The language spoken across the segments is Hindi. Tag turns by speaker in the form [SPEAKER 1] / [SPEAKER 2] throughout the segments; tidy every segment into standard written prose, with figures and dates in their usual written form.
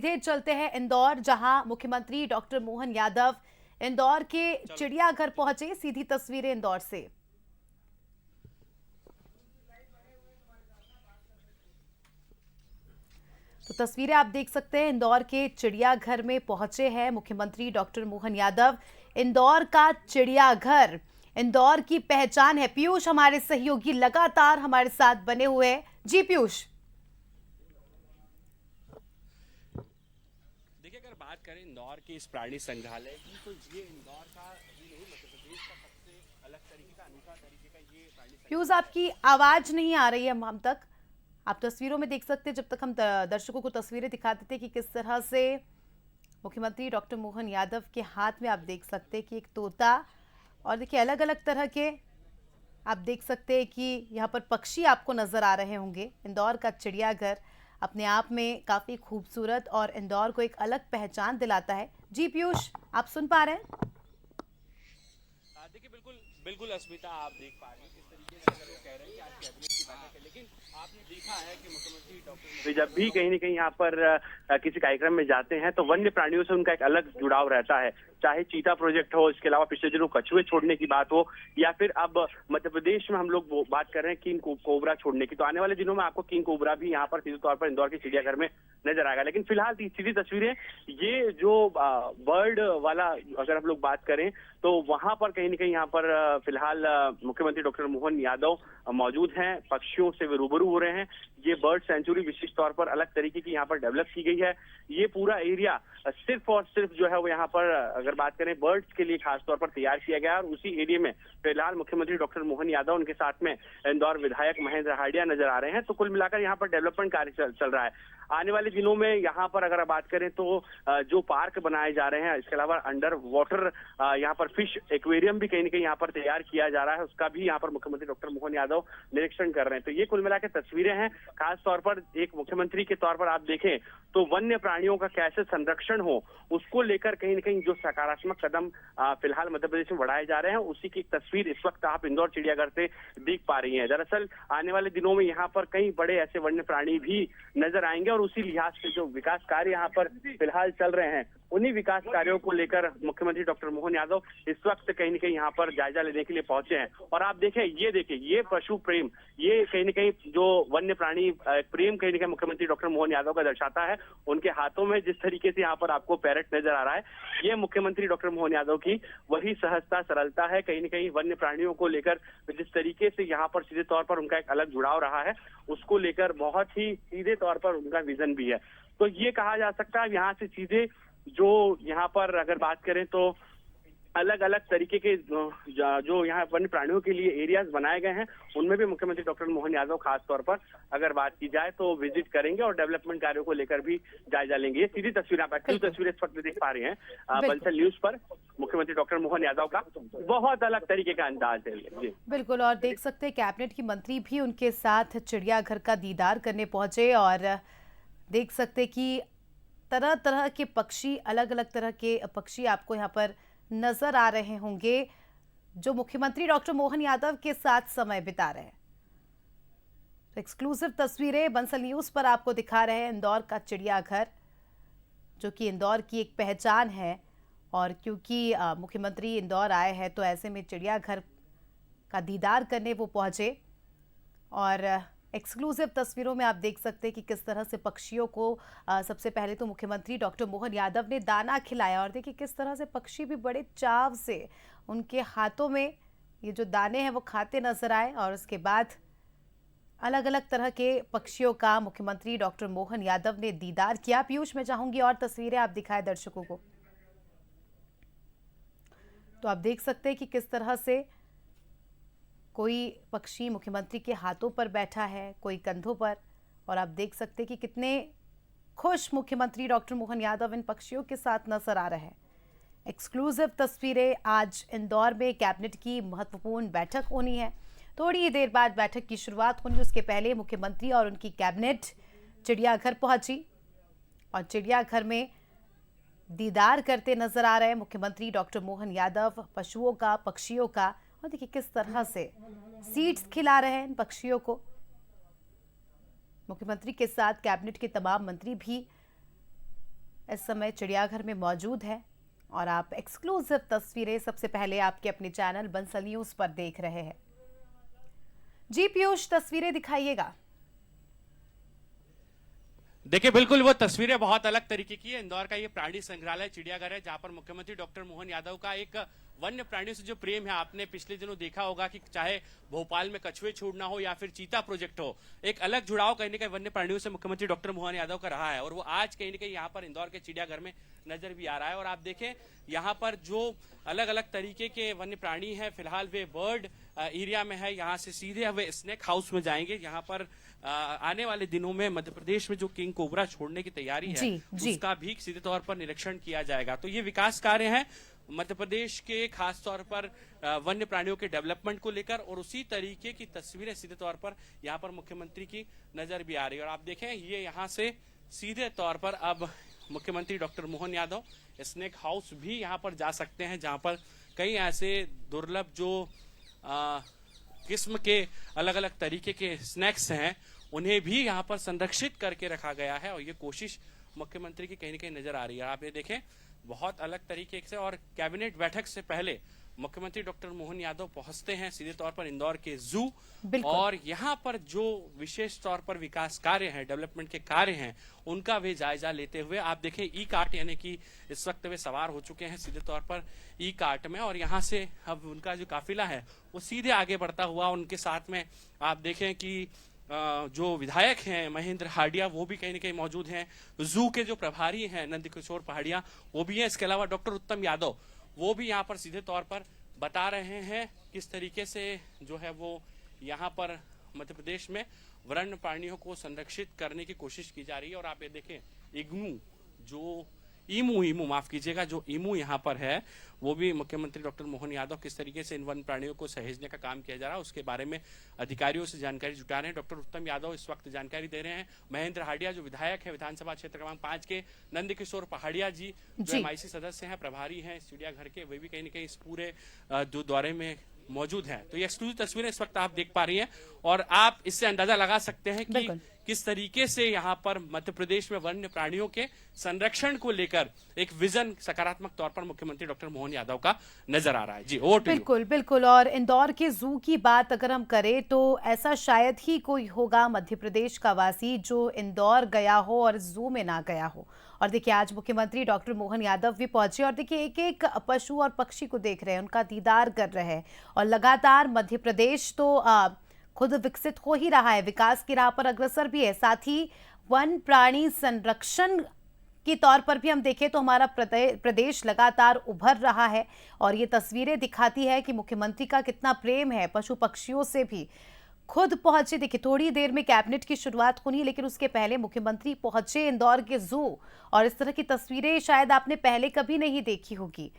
[SPEAKER 1] सीधे चलते हैं इंदौर, जहां मुख्यमंत्री डॉक्टर मोहन यादव इंदौर के चिड़ियाघर पहुंचे। सीधी तस्वीरें इंदौर से। तो तस्वीरें आप देख सकते हैं, इंदौर के चिड़ियाघर में पहुंचे हैं मुख्यमंत्री डॉक्टर मोहन यादव। इंदौर का चिड़ियाघर इंदौर की पहचान है। पीयूष हमारे सहयोगी लगातार हमारे साथ बने हुए हैं। जी पीयूष।
[SPEAKER 2] देखिए, अगर बात करें इंदौर के इस प्राणी संग्रहालय की, तो ये इंदौर का ही नहीं, मध्य प्रदेश का सबसे अलग तरीके का, अनूठा तरीके का ये प्राणी
[SPEAKER 1] पीयूष,
[SPEAKER 2] संग्रहालय
[SPEAKER 1] आपकी आवाज नहीं आ रही है हम तक। आप तस्वीरों में देख सकते हैं, जब तक हम दर्शकों को तस्वीरें दिखाते थे कि किस तरह से मुख्यमंत्री डॉक्टर मोहन यादव के हाथ में आप देख सकते हैं कि एक तोता, और देखिए अलग अलग तरह के आप देख सकते हैं कि यहाँ पर पक्षी आपको नजर आ रहे होंगे। इंदौर का चिड़ियाघर अपने आप में काफी खूबसूरत और इंदौर को एक अलग पहचान दिलाता है। जी पीयूष, आप सुन पा रहे हैं?
[SPEAKER 2] देखिए, बिल्कुल बिल्कुल अस्मिता, आप देख पा रहे हैं किस तरीके से अगर वो कह रहे हैं कि आज कैबिनेट की बैठक है, लेकिन आपने देखा है कि मुख्यमंत्री डॉक्टर जब भी कहीं न कहीं यहाँ पर किसी कार्यक्रम में जाते हैं तो वन्य प्राणियों से उनका एक अलग जुड़ाव रहता है। चाहे चीता प्रोजेक्ट हो, इसके अलावा पिछले दिनों कछुए छोड़ने की बात हो, या फिर अब मध्य प्रदेश में हम लोग बात कर रहे हैं किंग कोबरा छोड़ने की। तो आने वाले दिनों में आपको किंग कोबरा भी यहाँ पर सीधे तौर पर इंदौर के चिड़ियाघर में नजर आएगा। लेकिन फिलहाल सीधी तस्वीरें, ये जो बर्ड वाला अगर हम लोग बात करें तो वहां पर कहीं न कहीं यहाँ पर फिलहाल मुख्यमंत्री डॉक्टर मोहन यादव मौजूद हैं, पक्षियों से वे रूबरू हो रहे हैं। ये बर्ड सेंचुरी विशेष तौर पर अलग तरीके की यहाँ पर डेवलप की गई है। ये पूरा एरिया सिर्फ और सिर्फ जो है वो यहाँ पर अगर बात करें बर्ड्स के लिए खास तौर पर तैयार किया गया है। और उसी एरिया में फिलहाल मुख्यमंत्री डॉक्टर मोहन यादव, उनके साथ में इंदौर विधायक महेंद्र हांडिया नजर आ रहे हैं। तो कुल मिलाकर यहाँ पर डेवलपमेंट कार्य चल रहा है। आने वाले दिनों में यहाँ पर अगर बात करें तो जो पार्क बनाए जा रहे हैं, इसके अलावा अंडर वाटर यहाँ पर फिश एक्वेरियम भी कहीं न कहीं यहाँ पर तैयार किया जा रहा है, उसका भी यहाँ पर मुख्यमंत्री डॉक्टर मोहन यादव निरीक्षण कर रहे हैं। तो ये कुल मिलाकर तस्वीरें हैं। खास तौर पर एक मुख्यमंत्री के तौर पर आप देखें तो वन्य प्राणियों का कैसे संरक्षण हो, उसको लेकर कहीं न कहीं जो सकारात्मक कदम फिलहाल मध्य प्रदेश में बढ़ाए जा रहे हैं, उसी की तस्वीर इस वक्त आप इंदौर चिड़ियाघर से देख पा रही हैं। दरअसल आने वाले दिनों में यहाँ पर कई बड़े ऐसे वन्य प्राणी भी नजर आएंगे, और उसी लिहाज से जो विकास कार्य यहाँ पर फिलहाल चल रहे हैं, उन्हीं विकास कार्यों को लेकर मुख्यमंत्री डॉक्टर मोहन यादव इस वक्त कहीं न कहीं यहाँ पर जायजा लेने के लिए पहुंचे हैं। और आप देखें, ये पशु प्रेम, ये कहीं न कहीं जो वन्य प्राणी प्रेम कहीं न कहीं मुख्यमंत्री डॉक्टर मोहन यादव का दर्शाता है। उनके हाथों में जिस तरीके से यहाँ पर आपको पैरट नजर आ रहा है, ये मुख्यमंत्री डॉक्टर मोहन यादव की वही सहजता, सरलता है। कहीं न कहीं वन्य प्राणियों को लेकर जिस तरीके से यहाँ पर सीधे तौर पर उनका एक अलग जुड़ाव रहा है, उसको लेकर बहुत ही सीधे तौर पर उनका विजन भी है। तो ये कहा जा सकता है यहाँ से सीधे जो यहाँ पर अगर बात करें तो अलग अलग तरीके के जो यहाँ वन्य प्राणियों के लिए एरियाज बनाए गए हैं, उनमें भी मुख्यमंत्री डॉक्टर मोहन यादव खास तौर पर अगर बात की जाए तो विजिट करेंगे और डेवलपमेंट कार्यों को लेकर भी जायजा लेंगे। ये सीधी तस्वीरें, आप एक्टिव तस्वीरें इस वक्त देख पा रहे हैं बंसल न्यूज पर। मुख्यमंत्री डॉक्टर मोहन यादव का बहुत अलग तरीके का अंदाज है जी।
[SPEAKER 1] बिल्कुल, और देख सकते हैं कैबिनेट की मंत्री भी उनके साथ चिड़ियाघर का दीदार करने पहुंचे, और देख सकते कि तरह तरह के पक्षी, अलग अलग तरह के पक्षी आपको यहाँ पर नजर आ रहे होंगे, जो मुख्यमंत्री डॉक्टर मोहन यादव के साथ समय बिता रहे हैं। तो एक्सक्लूसिव तस्वीरें बंसल न्यूज पर आपको दिखा रहे हैं इंदौर का चिड़ियाघर, जो कि इंदौर की एक पहचान है। और क्योंकि मुख्यमंत्री इंदौर आए हैं, तो ऐसे में चिड़ियाघर का दीदार करने वो पहुंचे। और एक्सक्लूसिव तस्वीरों में आप देख सकते हैं कि किस तरह से पक्षियों को सबसे पहले तो मुख्यमंत्री डॉक्टर मोहन यादव ने दाना खिलाया, और देखिए किस तरह से पक्षी भी बड़े चाव से उनके हाथों में ये जो दाने हैं वो खाते नजर आए। और उसके बाद अलग अलग तरह के पक्षियों का मुख्यमंत्री डॉक्टर मोहन यादव ने दीदार किया। पीयूष, मैं चाहूंगी और तस्वीरें आप दिखाएं दर्शकों को। तो आप देख सकते हैं कि किस तरह से कोई पक्षी मुख्यमंत्री के हाथों पर बैठा है, कोई कंधों पर, और आप देख सकते हैं कि कितने खुश मुख्यमंत्री डॉक्टर मोहन यादव इन पक्षियों के साथ नजर आ रहे हैं। एक्सक्लूसिव तस्वीरें। आज इंदौर में कैबिनेट की महत्वपूर्ण बैठक होनी है, थोड़ी ही देर बाद बैठक की शुरुआत होनी। उसके पहले मुख्यमंत्री और उनकी कैबिनेट चिड़ियाघर पहुंची, और चिड़ियाघर में दीदार करते नजर आ रहे हैं मुख्यमंत्री डॉक्टर मोहन यादव पशुओं का, पक्षियों का। और देखिए किस तरह से सीड्स खिला रहे हैं इन पक्षियों को। मुख्यमंत्री के साथ कैबिनेट के तमाम मंत्री भी इस समय चिड़ियाघर में मौजूद है और आप एक्सक्लूसिव तस्वीरें सबसे पहले आपके अपने चैनल बंसल न्यूज पर देख रहे हैं। जी पीयूष, तस्वीरें दिखाइएगा।
[SPEAKER 2] देखिए, बिल्कुल वो तस्वीरें बहुत अलग तरीके की है। इंदौर का ये प्राणी संग्रहालय चिड़ियाघर है, जहां पर मुख्यमंत्री डॉक्टर मोहन यादव का एक वन्य प्राणियों से जो प्रेम है, आपने पिछले दिनों देखा होगा कि चाहे भोपाल में कछुए छोड़ना हो या फिर चीता प्रोजेक्ट हो, एक अलग जुड़ाव कहीं ना कहीं वन्य प्राणियों से मुख्यमंत्री डॉक्टर मोहन यादव का रहा है और वो आज कहीं ना कहीं यहाँ पर इंदौर के चिड़ियाघर में नजर भी आ रहा है। और आप देखें यहाँ पर जो अलग अलग तरीके के वन्य प्राणी हैं, फिलहाल वे बर्ड एरिया में है। यहाँ से सीधे वे स्नेक हाउस में जाएंगे। यहाँ पर आने वाले दिनों में मध्य प्रदेश में जो किंग कोबरा छोड़ने की तैयारी है, उसका भी सीधे तौर पर निरीक्षण किया जाएगा। तो ये विकास कार्य है मध्य प्रदेश के, खास तौर पर वन्य प्राणियों के डेवलपमेंट को लेकर, और उसी तरीके की तस्वीरें सीधे तौर पर यहाँ पर मुख्यमंत्री की नजर भी आ रही है। और आप देखें, ये यहाँ से सीधे तौर पर अब मुख्यमंत्री doctor Mohan Yadav snake house भी यहाँ पर जा सकते हैं, जहाँ पर कई ऐसे दुर्लभ जो किस्म के अलग अलग तरीके के स्नैक्स हैं, उन्हें भी यहाँ पर संरक्षित करके रखा गया है। और ये कोशिश मुख्यमंत्री की कहीं न कहीं नजर आ रही है। आप ये देखें, बहुत अलग तरीके से। और कैबिनेट बैठक से पहले मुख्यमंत्री डॉक्टर मोहन यादव पहुंचते हैं सीधे तौर पर इंदौर के जू, और यहाँ पर जो विशेष तौर पर विकास कार्य हैं, डेवलपमेंट के कार्य हैं, उनका भी जायजा लेते हुए आप देखें ई कार्ट, यानी कि इस वक्त वे सवार हो चुके हैं सीधे तौर पर ई कार्ट में, और यहाँ से अब उनका जो काफिला है वो सीधे आगे बढ़ता हुआ, उनके साथ में आप देखें कि जो विधायक हैं महेंद्र हाडिया, वो भी कहीं न कहीं मौजूद हैं। जू के जो प्रभारी हैं नंदकिशोर पहाड़िया, वो भी हैं। इसके अलावा डॉक्टर उत्तम यादव, वो भी यहाँ पर सीधे तौर पर बता रहे हैं किस तरीके से जो है वो यहाँ पर मध्य प्रदेश में वन्य प्राणियों को संरक्षित करने की कोशिश की जा रही है। और आप ये देखें, ईमू माफ कीजिएगा, जो ईमू यहाँ पर है, वो भी मुख्यमंत्री डॉक्टर मोहन यादव किस तरीके से इन वन प्राणियों को सहेजने का काम किया जा रहा है, उसके बारे में अधिकारियों से जानकारी जुटा रहे हैं। डॉक्टर उत्तम यादव इस वक्त जानकारी दे रहे हैं। महेंद्र हाडिया जो विधायक है विधानसभा क्षेत्र क्रमांक 5 के, नंदकिशोर पहाड़िया जी जो MIC सदस्य हैं, प्रभारी हैं चिड़ियाघर के, वे भी कहीं न कहीं इस पूरे जो दौरे में मौजूद है। तो ये एक्सक्लूसिव तस्वीरें इस वक्त आप देख पा रही हैं, और आप इससे अंदाजा लगा सकते हैं कि किस तरीके से यहाँ पर मध्य प्रदेश में वन्य प्राणियों के संरक्षण को लेकर एक विजन सकारात्मक तौर पर मुख्यमंत्री डॉक्टर मोहन यादव का नजर आ रहा है। जी, ओवर टू यू।
[SPEAKER 1] बिल्कुल बिल्कुल। और इंदौर के जू की बात अगर हम करें तो ऐसा शायद ही कोई होगा मध्य प्रदेश का वासी जो इंदौर गया हो और जू में ना गया हो। और देखिए, आज मुख्यमंत्री डॉक्टर मोहन यादव भी पहुंचे और देखिए एक एक पशु और पक्षी को देख रहे हैं, उनका दीदार कर रहे हैं। और लगातार मध्य प्रदेश तो खुद विकसित हो ही रहा है, विकास की राह पर अग्रसर भी है। साथ ही वन प्राणी संरक्षण के तौर पर भी हम देखें तो हमारा प्रदेश लगातार उभर रहा है। और ये तस्वीरें दिखाती है कि मुख्यमंत्री का कितना प्रेम है पशु पक्षियों से भी। खुद पहुंचे, देखिए थोड़ी देर में कैबिनेट की शुरुआत होनी, लेकिन उसके पहले मुख्यमंत्री पहुंचे इंदौर के जू। और इस तरह की तस्वीरें शायद आपने पहले कभी नहीं देखी होगी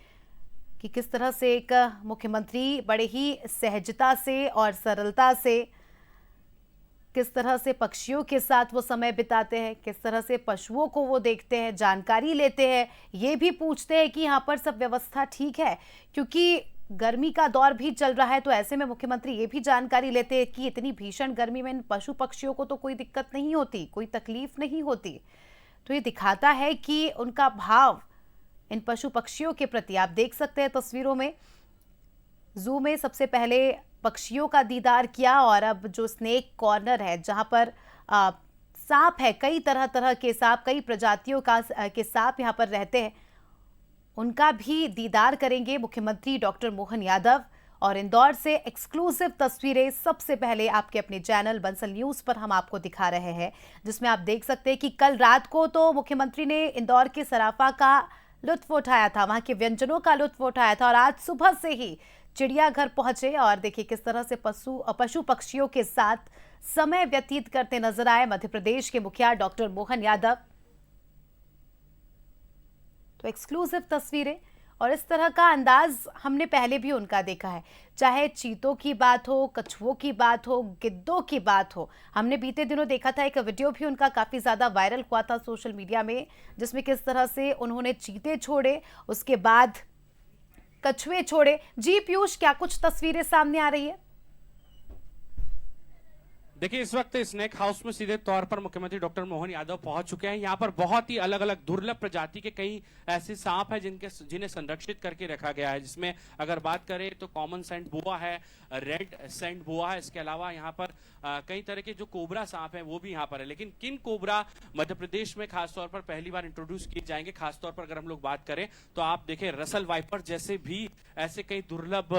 [SPEAKER 1] कि किस तरह से एक मुख्यमंत्री बड़े ही सहजता से और सरलता से किस तरह से पक्षियों के साथ वो समय बिताते हैं, किस तरह से पशुओं को वो देखते हैं, जानकारी लेते हैं, ये भी पूछते हैं कि यहाँ पर सब व्यवस्था ठीक है, क्योंकि गर्मी का दौर भी चल रहा है। तो ऐसे में मुख्यमंत्री ये भी जानकारी लेते हैं कि इतनी भीषण गर्मी में इन पशु पक्षियों को तो कोई दिक्कत नहीं होती, कोई तकलीफ नहीं होती। तो ये दिखाता है कि उनका भाव इन पशु पक्षियों के प्रति। आप देख सकते हैं तस्वीरों में, जू में सबसे पहले पक्षियों का दीदार किया, और अब जो स्नेक कॉर्नर है जहां पर सांप है, कई तरह के सांप, कई प्रजातियों के सांप यहां पर रहते हैं, उनका भी दीदार करेंगे मुख्यमंत्री डॉक्टर मोहन यादव। और इंदौर से एक्सक्लूसिव तस्वीरें सबसे पहले आपके अपने चैनल बंसल न्यूज पर हम आपको दिखा रहे हैं, जिसमें आप देख सकते हैं कि कल रात को तो मुख्यमंत्री ने इंदौर के सराफा का लुत्फ उठाया था, वहां के व्यंजनों का लुत्फ उठाया था, और आज सुबह से ही चिड़ियाघर पहुंचे और देखिए किस तरह से पशु पक्षियों के साथ समय व्यतीत करते नजर आए मध्य प्रदेश के मुखिया डॉक्टर मोहन यादव। तो एक्सक्लूसिव तस्वीरें और इस तरह का अंदाज हमने पहले भी उनका देखा है, चाहे चीतों की बात हो, कछुओं की बात हो, गिद्धों की बात हो। हमने बीते दिनों देखा था, एक वीडियो भी उनका काफी ज्यादा वायरल हुआ था सोशल मीडिया में, जिसमें किस तरह से उन्होंने चीते छोड़े, उसके बाद कछुए छोड़े। जी पीयूष, क्या कुछ तस्वीरें सामने आ रही है?
[SPEAKER 2] देखिए, इस वक्त स्नेक हाउस में सीधे तौर पर मुख्यमंत्री डॉक्टर मोहन यादव पहुंच चुके हैं। यहाँ पर बहुत ही अलग अलग दुर्लभ प्रजाति के कई ऐसे सांप हैं जिन्हें संरक्षित करके रखा गया है, जिसमें अगर बात करें तो कॉमन सेंट बुआ है, रेड सेंट बुआ है। इसके अलावा यहाँ पर कई तरह के जो कोबरा सांप हैं वो भी यहाँ पर है। लेकिन किन कोबरा मध्य प्रदेश में खासतौर पर पहली बार इंट्रोड्यूस किए जाएंगे, खासतौर पर अगर हम लोग बात करें तो आप देखें रसल वाइपर जैसे भी ऐसे कई दुर्लभ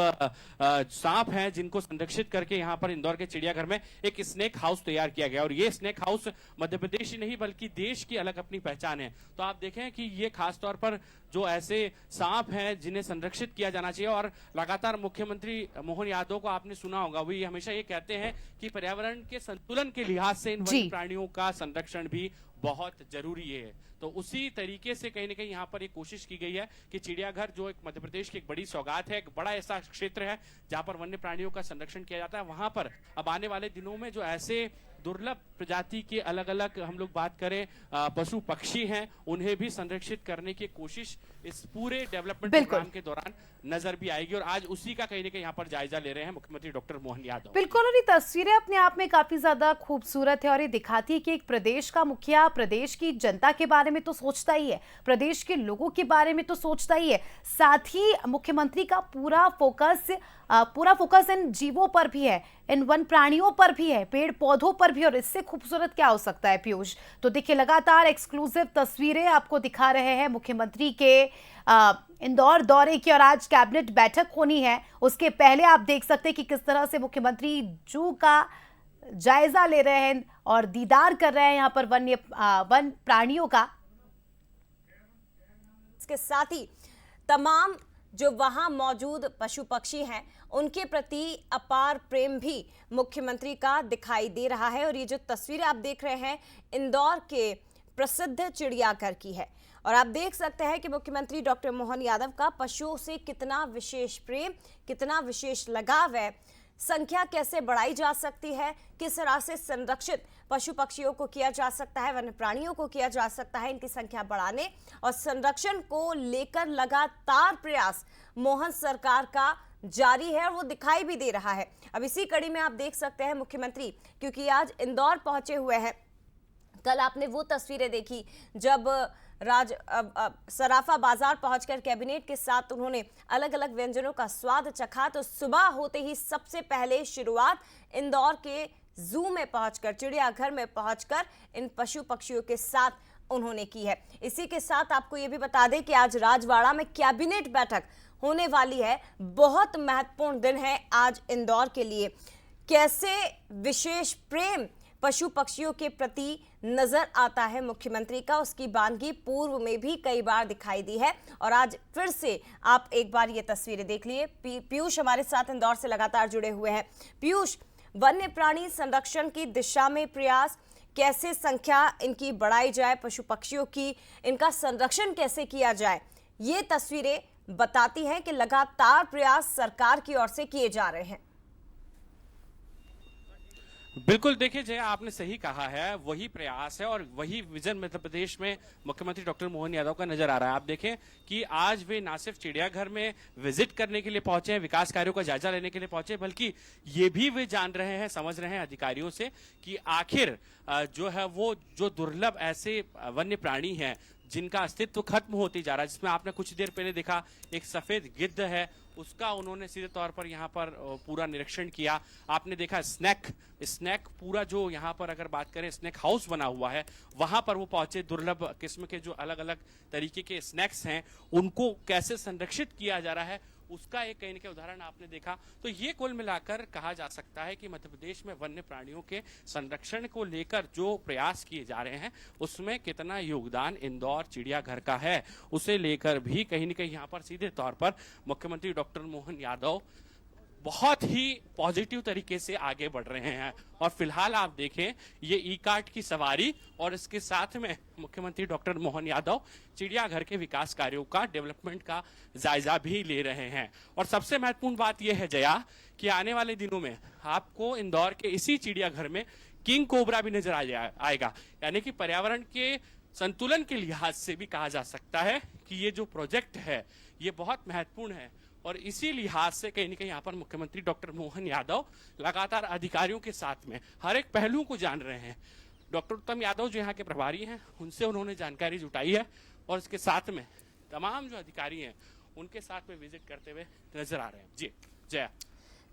[SPEAKER 2] सांप हैं जिनको संरक्षित करके यहाँ पर इंदौर के चिड़ियाघर में एक स्नेक हाउस तैयार किया गया। और ये स्नेक हाउस मध्य प्रदेश ही नहीं बल्कि देश की अलग अपनी पहचान है। तो आप देखें कि ये खासतौर पर जो ऐसे सांप हैं जिन्हें संरक्षित किया जाना चाहिए। और लगातार मुख्यमंत्री मोहन यादव को आपने सुना होगा, वो ये हमेशा ये कहते हैं कि पर्यावरण के संतुलन के लिहाज से इन वन्य प्राणियों का संरक्षण भी बहुत जरूरी है। तो उसी तरीके से कहीं ना कहीं यहाँ पर एक कोशिश की गई है कि चिड़ियाघर जो एक मध्य प्रदेश की एक बड़ी सौगात है, एक बड़ा ऐसा क्षेत्र है जहां पर वन्य प्राणियों का संरक्षण किया जाता है, वहां पर अब आने वाले दिनों में जो ऐसे दुर्लभ प्रजाति के अलग अलग हम लोग बात करें पशु पक्षी हैं, उन्हें भी संरक्षित करने की कोशिश इस पूरे डेवलपमेंट प्रोग्राम के दौरान नजर भी आएगी। और आज उसी का कहीं ना कहीं यहाँ पर जायजा ले रहे हैं मुख्यमंत्री डॉक्टर मोहन यादव।
[SPEAKER 1] बिल्कुल, और ये तस्वीरें अपने आप में काफी ज्यादा खूबसूरत है और ये दिखाती है कि एक प्रदेश का मुखिया प्रदेश की जनता के बारे में तो सोचता ही है, प्रदेश के लोगों के बारे में तो सोचता ही है, साथ ही मुख्यमंत्री का पूरा फोकस इन जीवों पर भी है, इन वन प्राणियों पर भी है, पेड़ पौधों पर भी। और इससे खूबसूरत क्या हो सकता है पीयूष? तो देखिए, लगातार एक्सक्लूसिव तस्वीरें आपको दिखा रहे हैं मुख्यमंत्री के इंदौर दौरे की। और आज कैबिनेट बैठक होनी है, उसके पहले आप देख सकते हैं कि किस तरह से मुख्यमंत्री जू का जायजा ले रहे हैं और दीदार कर रहे हैं यहाँ पर वन प्राणियों का।
[SPEAKER 3] इसके साथ ही तमाम जो वहां मौजूद पशु पक्षी हैं उनके प्रति अपार प्रेम भी मुख्यमंत्री का दिखाई दे रहा है। और ये जो तस्वीरें आप देख रहे हैं इंदौर के प्रसिद्ध चिड़ियाघर की है। और आप देख सकते हैं कि मुख्यमंत्री डॉक्टर मोहन यादव का पशुओं से कितना विशेष प्रेम, कितना विशेष लगाव है। संख्या कैसे बढ़ाई जा सकती है, किस तरह से संरक्षित पशु पक्षियों को किया जा सकता है, वन्य प्राणियों को किया जा सकता है, इनकी संख्या बढ़ाने और संरक्षण को लेकर लगातार प्रयास मोहन सरकार का जारी है और वो दिखाई भी दे रहा है। अब इसी कड़ी में आप देख सकते हैं मुख्यमंत्री क्योंकि आज इंदौर पहुंचे हुए हैं। कल आपने वो तस्वीरें देखी जब सराफा बाजार पहुंचकर कैबिनेट के साथ उन्होंने अलग अलग व्यंजनों का स्वाद चखा। तो सुबह होते ही सबसे पहले शुरुआत इंदौर के जू में पहुंचकर, चिड़ियाघर में पहुंचकर इन पशु पक्षियों के साथ उन्होंने की है। इसी के साथ आपको ये भी बता दें कि आज राजवाड़ा में कैबिनेट बैठक होने वाली है। बहुत महत्वपूर्ण दिन है आज इंदौर के लिए। कैसे विशेष प्रेम पशु पक्षियों के प्रति नजर आता है मुख्यमंत्री का, उसकी बानगी पूर्व में भी कई बार दिखाई दी है। और आज फिर से आप एक बार ये तस्वीरें देख लिए। पीयूष हमारे साथ इंदौर से लगातार जुड़े हुए हैं। पीयूष, वन्य प्राणी संरक्षण की दिशा में प्रयास, कैसे संख्या इनकी बढ़ाई जाए, पशु पक्षियों की, इनका संरक्षण कैसे किया जाए, ये तस्वीरें बताती हैं कि लगातार प्रयास सरकार की ओर से किए जा रहे हैं।
[SPEAKER 2] बिल्कुल, देखिए जय, आपने सही कहा है, वही प्रयास है और वही विजन मध्य प्रदेश में मुख्यमंत्री डॉक्टर मोहन यादव का नजर आ रहा है। आप देखें कि आज वे ना सिर्फ चिड़ियाघर में विजिट करने के लिए पहुंचे हैं, विकास कार्यों का जायजा लेने के लिए पहुंचे, बल्कि ये भी वे जान रहे हैं, समझ रहे हैं अधिकारियों से कि आखिर जो है वो जो दुर्लभ ऐसे वन्य प्राणी हैं जिनका अस्तित्व खत्म होती जा रहा है, जिसमें आपने कुछ देर पहले देखा एक सफेद गिद्ध है, उसका उन्होंने सीधे तौर पर यहाँ पर पूरा निरीक्षण किया। आपने देखा स्नैक पूरा जो यहाँ पर अगर बात करें स्नैक हाउस बना हुआ है, वहां पर वो पहुंचे। दुर्लभ किस्म के जो अलग अलग तरीके के स्नैक्स हैं उनको कैसे संरक्षित किया जा रहा है, उसका एक कहीं न कहीं उदाहरण आपने देखा। तो ये कुल मिलाकर कहा जा सकता है कि मध्य प्रदेश में वन्य प्राणियों के संरक्षण को लेकर जो प्रयास किए जा रहे हैं उसमें कितना योगदान इंदौर चिड़ियाघर का है, उसे लेकर भी कहीं न कहीं यहाँ पर सीधे तौर पर मुख्यमंत्री डॉक्टर मोहन यादव बहुत ही पॉजिटिव तरीके से आगे बढ़ रहे हैं। और फिलहाल आप देखें ये ई कार्ट की सवारी और इसके साथ में मुख्यमंत्री डॉक्टर मोहन यादव चिड़ियाघर के विकास कार्यों का, डेवलपमेंट का जायजा भी ले रहे हैं। और सबसे महत्वपूर्ण बात यह है जया कि आने वाले दिनों में आपको इंदौर के इसी चिड़ियाघर में किंग कोबरा भी नजर आएगा। यानी कि पर्यावरण के संतुलन के लिहाज से भी कहा जा सकता है कि ये जो प्रोजेक्ट है ये बहुत महत्वपूर्ण है। और इसी लिहाज से कहीं ना कहीं यहाँ पर मुख्यमंत्री डॉक्टर मोहन यादव लगातार अधिकारियों के साथ में हर एक पहलू को जान रहे हैं। डॉक्टर उत्तम यादव जो यहाँ के प्रभारी हैं उनसे उन्होंने जानकारी जुटाई है और इसके साथ में तमाम जो अधिकारी हैं उनके साथ में विजिट करते हुए नजर आ रहे हैं। जी जया।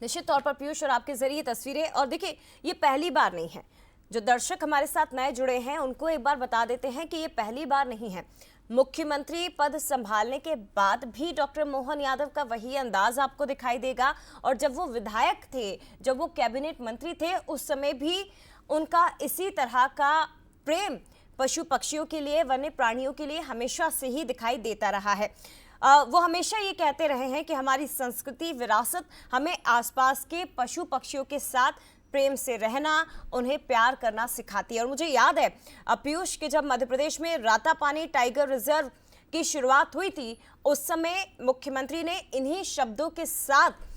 [SPEAKER 3] निश्चित तौर पर पीयूष और आपके जरिए तस्वीरें, और देखिए ये पहली बार नहीं है, जो दर्शक हमारे साथ नए जुड़े हैं उनको एक बार बता देते हैं कि ये पहली बार नहीं है। मुख्यमंत्री पद संभालने के बाद भी डॉक्टर मोहन यादव का वही अंदाज आपको दिखाई देगा, और जब वो विधायक थे, जब वो कैबिनेट मंत्री थे, उस समय भी उनका इसी तरह का प्रेम पशु पक्षियों के लिए, वन्य प्राणियों के लिए हमेशा से ही दिखाई देता रहा है। वो हमेशा ये कहते रहे हैं कि हमारी संस्कृति, विरासत हमें आसपास के पशु पक्षियों के साथ प्रेम से रहना, उन्हें प्यार करना सिखाती है। और मुझे याद है पीयूष के जब मध्य प्रदेश में रातापानी टाइगर रिजर्व की शुरुआत हुई थी, उस समय मुख्यमंत्री ने इन्हीं शब्दों के साथ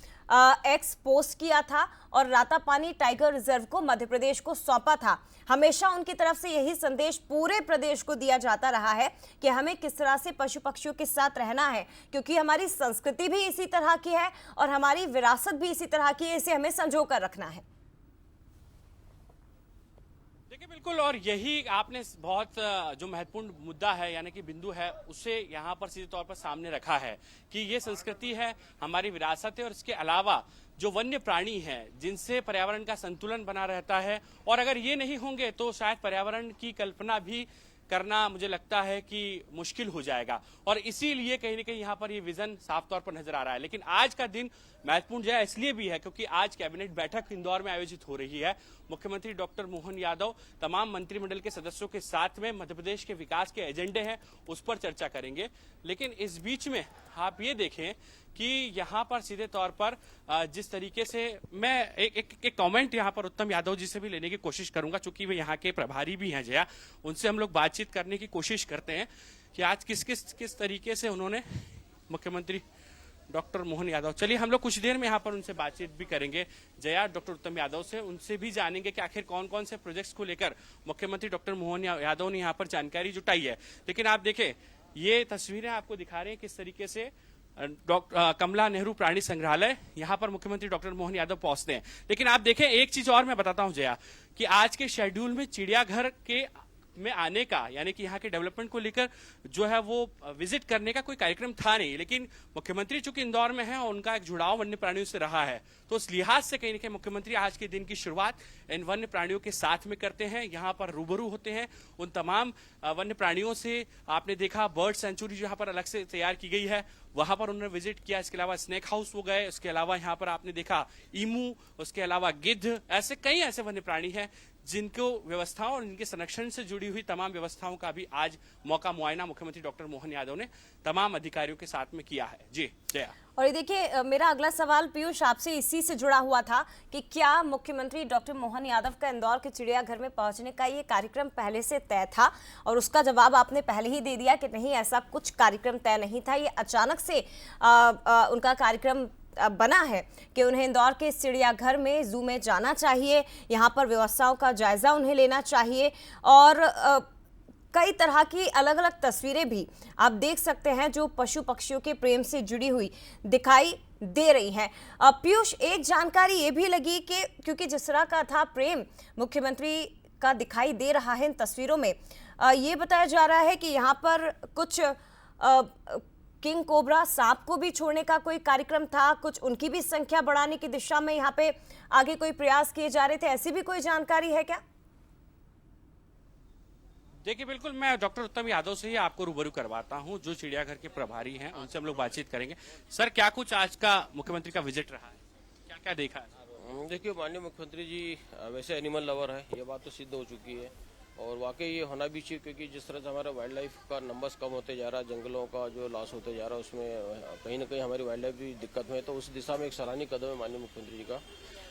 [SPEAKER 3] एक्स पोस्ट किया था और रातापानी टाइगर रिजर्व को मध्य प्रदेश को सौंपा था। हमेशा उनकी तरफ से यही संदेश पूरे प्रदेश को दिया जाता रहा है कि हमें किस तरह से पशु पक्षियों के साथ रहना है, क्योंकि हमारी संस्कृति भी इसी तरह की है और हमारी विरासत भी इसी तरह की है, इसे हमें संजो कर रखना है।
[SPEAKER 2] देखिए बिल्कुल, और यही आपने बहुत जो महत्वपूर्ण मुद्दा है यानी कि बिंदु है उसे यहाँ पर सीधे तौर पर सामने रखा है कि ये संस्कृति है, हमारी विरासत है, और इसके अलावा जो वन्य प्राणी हैं जिनसे पर्यावरण का संतुलन बना रहता है, और अगर ये नहीं होंगे तो शायद पर्यावरण की कल्पना भी करना मुझे लगता है कि मुश्किल हो जाएगा। और इसीलिए कहीं ना कहीं यहाँ पर ये विजन साफ तौर पर नजर आ रहा है। लेकिन आज का दिन महत्वपूर्ण जो है इसलिए भी है क्योंकि आज कैबिनेट बैठक इंदौर में आयोजित हो रही है। मुख्यमंत्री डॉक्टर मोहन यादव तमाम मंत्रिमंडल के सदस्यों के साथ में मध्य प्रदेश के विकास के एजेंडे हैं उस पर चर्चा करेंगे। लेकिन इस बीच में आप ये देखें कि यहाँ पर सीधे तौर पर जिस तरीके से मैं एक कमेंट यहाँ पर उत्तम यादव जी से भी लेने की कोशिश करूंगा, चूंकि वे यहाँ के प्रभारी भी हैं जया, उनसे हम लोग बातचीत करने की कोशिश करते हैं कि आज किस तरीके से उन्होंने मुख्यमंत्री डॉक्टर मोहन यादव, चलिए हम लोग कुछ देर में यहाँ पर उनसे बातचीत भी करेंगे जया, डॉक्टर उत्तम यादव से, उनसे भी जानेंगे कि आखिर कौन कौन से प्रोजेक्ट्स को लेकर मुख्यमंत्री डॉक्टर मोहन यादव ने यहाँ पर जानकारी जुटाई है। लेकिन आप देखें ये तस्वीरें आपको दिखा रहे हैं किस तरीके से कमला नेहरू प्राणी संग्रहालय यहाँ पर मुख्यमंत्री डॉक्टर मोहन यादव पहुंचते हैं। लेकिन आप देखें एक चीज और मैं बताता हूं जया कि आज के शेड्यूल में चिड़ियाघर के में आने का यानी कि यहाँ के डेवलपमेंट को लेकर जो है वो विजिट करने का कोई कार्यक्रम था नहीं, लेकिन मुख्यमंत्री चूंकि इंदौर में है और उनका एक जुड़ाव वन्य प्राणियों से रहा है, तो उस लिहाज से कहीं ना कहीं मुख्यमंत्री आज के दिन की शुरुआत इन वन्य प्राणियों के साथ में करते हैं, यहाँ पर रूबरू होते हैं उन तमाम वन्य प्राणियों से। आपने देखा बर्ड सेंचुरी जो यहाँ पर अलग से तैयार की गई है वहां पर उन्होंने विजिट किया। इसके अलावा स्नेक हाउस वो गए, उसके अलावा यहाँ पर आपने देखा ईमू, उसके अलावा गिद्ध, ऐसे कई ऐसे वन्य प्राणी हैं जिनको व्यवस्थाओं और इनके संरक्षण से जुड़ी हुई तमाम व्यवस्थाओं का भी आज मौका मुआयना मुख्यमंत्री डॉक्टर मोहन यादव ने तमाम अधिकारियों के साथ में किया है। जी जया।
[SPEAKER 3] और ये देखिए मेरा अगला सवाल पीयूष आपसे इसी से जुड़ा हुआ था कि क्या मुख्यमंत्री डॉक्टर मोहन यादव का इंदौर के चिड़ियाघर में पहुंचने का ये कार्यक्रम पहले से तय था, और उसका जवाब आपने पहले ही दे दिया कि नहीं, ऐसा कुछ कार्यक्रम तय नहीं था, ये अचानक से उनका कार्यक्रम बना है कि उन्हें इंदौर के चिड़ियाघर में जू में जाना चाहिए, यहाँ पर व्यवस्थाओं का जायजा उन्हें लेना चाहिए, और कई तरह की अलग अलग तस्वीरें भी आप देख सकते हैं जो पशु पक्षियों के प्रेम से जुड़ी हुई दिखाई दे रही हैं। पीयूष, एक जानकारी ये भी लगी कि क्योंकि जिस तरह का था प्रेम मुख्यमंत्री का दिखाई दे रहा है इन तस्वीरों में, ये बताया जा रहा है कि यहाँ पर कुछ किंग कोबरा सांप को भी छोड़ने का कोई कार्यक्रम था, कुछ उनकी भी संख्या बढ़ाने की दिशा में यहाँ पे आगे कोई प्रयास किए जा रहे थे, ऐसी भी कोई जानकारी है क्या?
[SPEAKER 2] देखिए बिल्कुल, मैं डॉक्टर उत्तम यादव से ही आपको रूबरू करवाता हूं जो चिड़ियाघर के प्रभारी हैं, उनसे हम लोग बातचीत करेंगे। सर, क्या कुछ आज का मुख्यमंत्री का विजिट रहा है, क्या क्या देखा है?
[SPEAKER 4] देखिए माननीय मुख्यमंत्री जी वैसे एनिमल लवर है, ये बात तो सिद्ध हो चुकी है, और वाकई ये होना भी चाहिए क्योंकि जिस तरह से हमारा वाइल्ड लाइफ का नंबर्स कम होते जा रहा है, जंगलों का जो लॉस होते जा रहा है, उसमें कहीं ना कहीं हमारी वाइल्ड लाइफ भी दिक्कत में है, तो उस दिशा में एक सराहनीय कदम है माननीय मुख्यमंत्री जी का।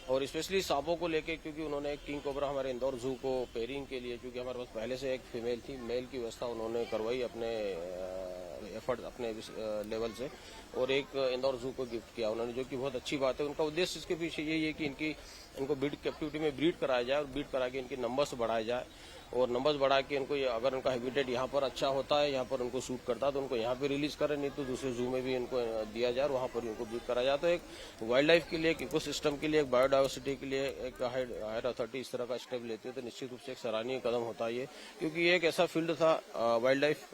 [SPEAKER 4] और स्पेशली सांपों को लेके क्योंकि उन्होंने एक किंग कोबरा हमारे इंदौर जू को पेयरिंग के लिए, क्योंकि हमारे पास पहले से एक फीमेल थी, मेल की व्यवस्था उन्होंने करवाई अपने एफर्ट अपने लेवल से, और एक इंदौर जू को गिफ्ट किया उन्होंने, जो कि बहुत अच्छी बात है। उनका उद्देश्य इसके पीछे यही है कि इनको ब्रीड कैप्टिविटी में ब्रीड कराया जाए और ब्रीड करा के इनके नंबर्स बढ़ाए जाए। और नंबर्स बढ़ा के इनको अगर उनका हैबिटेट यहाँ पर अच्छा होता है, यहाँ पर उनको सूट करता है तो उनको यहाँ पे रिलीज करें, नहीं तो दूसरे जू में भी इनको दिया जाए और वहाँ पर उनको ब्रीड करा जाए। तो एक वाइल्ड लाइफ के लिए, एक इकोसिस्टम के लिए, एक बायोडाइवर्सिटी के लिए एक हायर अथॉरिटी इस तरह का स्टेप लेती है तो निश्चित रूप से एक सराहनीय कदम होता है ये, क्योंकि ये एक ऐसा फील्ड था वाइल्ड लाइफ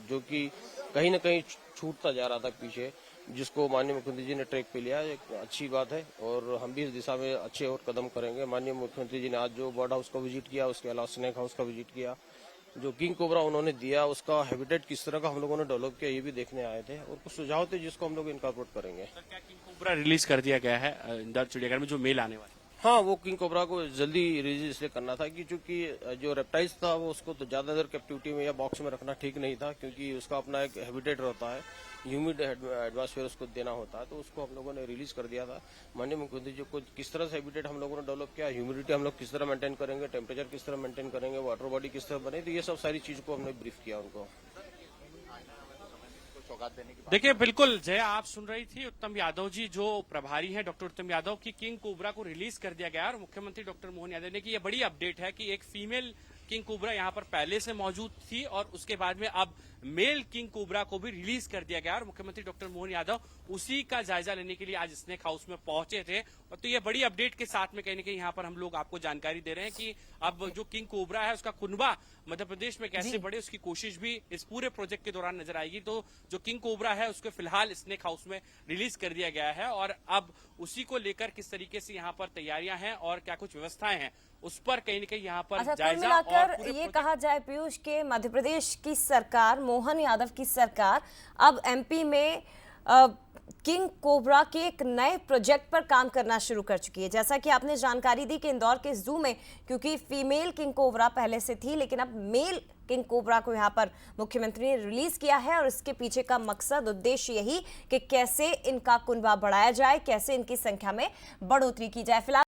[SPEAKER 4] जो कि कहीं न कहीं छूटता जा रहा था पीछे, जिसको माननीय मुख्यमंत्री जी ने ट्रैक पे लिया। एक अच्छी बात है और हम भी इस दिशा में अच्छे और कदम करेंगे। माननीय मुख्यमंत्री जी ने आज जो बर्ड हाउस का विजिट किया, उसके अलावा स्नेक हाउस का विजिट किया, जो किंग कोबरा उन्होंने दिया उसका हैबिटेट किस तरह का हम लोगों ने डेवलप किया ये भी देखने आए थे और कुछ सुझाव थे जिसको हम लोग इनकॉर्पोरेट करेंगे।
[SPEAKER 5] सर, क्या किंग कोबरा रिलीज कर दिया गया है इंदौर चिड़ियाघर में जो मेल आने वाला है?
[SPEAKER 4] हाँ, वो किंग कोबरा को जल्दी रिलीज इसलिए करना था कि चूंकि जो रेप्टाइल्स था वो उसको तो ज्यादा देर कैप्टिविटी में या बॉक्स में रखना ठीक नहीं था, क्योंकि उसका अपना एक हैबिटेट रहता है, ह्यूमिड एटमॉस्फेयर उसको देना होता है, तो उसको हम लोगों ने रिलीज कर दिया था। माननीय मुख्यमंत्री जी को किस तरह से हैबिटेट हम लोगों ने डेवलप किया, ह्यूमिडिटी हम लोग किस तरह मेंटेन करेंगे, टेम्परेचर किस तरह मेंटेन करेंगे, वाटर बॉडी किस तरह बने, तो ये सब सारी चीज को हमने ब्रीफ किया उनको।
[SPEAKER 5] देखिए, बिल्कुल जया आप सुन रही थी उत्तम यादव जी जो प्रभारी हैं डॉक्टर उत्तम यादव की किंग कोबरा को रिलीज कर दिया गया और मुख्यमंत्री डॉक्टर मोहन यादव ने की ये बड़ी अपडेट है कि एक फीमेल किंग कोबरा यहाँ पर पहले से मौजूद थी और उसके बाद में अब मेल किंग कोबरा को भी रिलीज कर दिया गया और मुख्यमंत्री डॉक्टर मोहन यादव उसी का जायजा लेने के लिए आज स्नेक हाउस में पहुंचे थे। और तो ये बड़ी अपडेट के साथ में कहीं ना कहीं यहाँ पर हम लोग आपको जानकारी दे रहे हैं कि अब जो किंग कोबरा है उसका कुनबा मध्य प्रदेश में कैसे बढ़े उसकी कोशिश भी इस पूरे प्रोजेक्ट के दौरान नजर आएगी। तो जो किंग कोबरा है उसको फिलहाल स्नेक हाउस में रिलीज कर दिया गया है और अब उसी को लेकर किस तरीके से यहाँ पर तैयारियां हैं और क्या कुछ व्यवस्थाएं हैं उस पर कहीं न कहीं यहाँ पर
[SPEAKER 3] अच्छा, कुल
[SPEAKER 5] जायजा
[SPEAKER 3] मिलाकर
[SPEAKER 5] और
[SPEAKER 3] ये कहा जाए पीयूष के मध्य प्रदेश की सरकार, मोहन यादव की सरकार अब एमपी में किंग कोबरा के एक नए प्रोजेक्ट पर काम करना शुरू कर चुकी है। जैसा कि आपने जानकारी दी कि इंदौर के जू में क्योंकि फीमेल किंग कोबरा पहले से थी, लेकिन अब मेल किंग कोबरा को यहाँ पर मुख्यमंत्री ने रिलीज किया है और इसके पीछे का मकसद, उद्देश्य यही कि कैसे इनका कुनबा बढ़ाया जाए, कैसे इनकी संख्या में बढ़ोतरी की जाए। फिलहाल